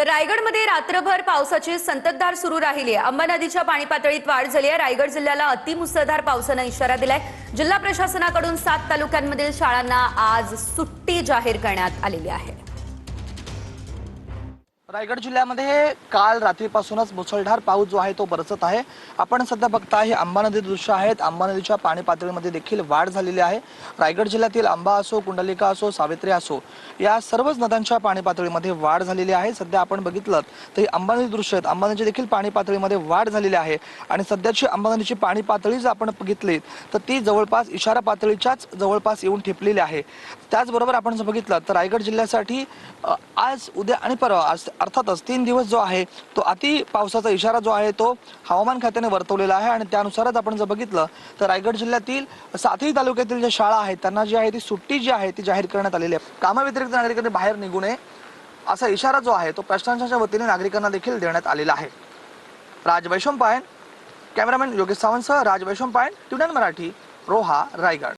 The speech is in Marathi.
तर रायगडमध्ये रात्रभर पावसाची संततधार सुरू राहिली आहे। अंबा नदीच्या पाणी पातळीत वाढ झाली आहे। रायगड जिल्ह्याला अतिमुसळधार पावसाने इशारा दिलाय। जिल्हा प्रशासनाकडून 7 तालुक्यांमधील शाळांना आज सुट्टी जाहीर करण्यात आलेली आहे। रायगड जिल्ह्यामध्ये काल रात्रीपासूनच मुसळधार पाऊस जो आहे तो बरसत आहे। आपण सध्या बघताय अंबा नदी दृश्य आहेत। अंबा नदीच्या पाणी पातळीमध्ये देखील वाढ झालेली आहे। रायगड जिल्ह्यातील अंबा असो, कुंडलिका असो, सावित्री असो, या सर्वच नद्यांच्या पाणी पातळीमध्ये वाढ झालेली आहे। सध्या आपण बघितलं तर अंबा नदी दृश्य आहेत। अंबा नदीची देखील पाणी पातळीमध्ये वाढ झालेली आहे आणि सध्याची अंबा नदीची पाणी पातळी जर आपण बघितली तर ती जवळपास इशारा पातळीच्याच जवळपास येऊन ठेपलेली आहे। त्याचबरोबर आपण जर बघितलं तर रायगड जिल्ह्यासाठी आज, उद्या आणि परवा अर्थातच 3 दिवस जो आहे तो अति पावसाचा इशारा जो आहे तो हवामान खात्याने वर्तवलेला आहे आणि त्यानुसारच आपण जर बघितलं तर रायगड जिल्ह्यातील 7ही तालुक्यातील ज्या शाळा आहेत त्यांना जी आहे ती सुट्टी जी आहे ती जाहीर करण्यात आलेली आहे। कामाव्यतिरिक्त नागरिकांनी बाहेर निघू नये असा इशारा जो आहे तो प्रशासनाच्या वतीने नागरिकांना देखील देण्यात आलेला आहे। राज वैशंपायन, कॅमेरामॅन योगेश सावंतसह राज वैशंपायन, ट्यून मराठी, रोहा, रायगड।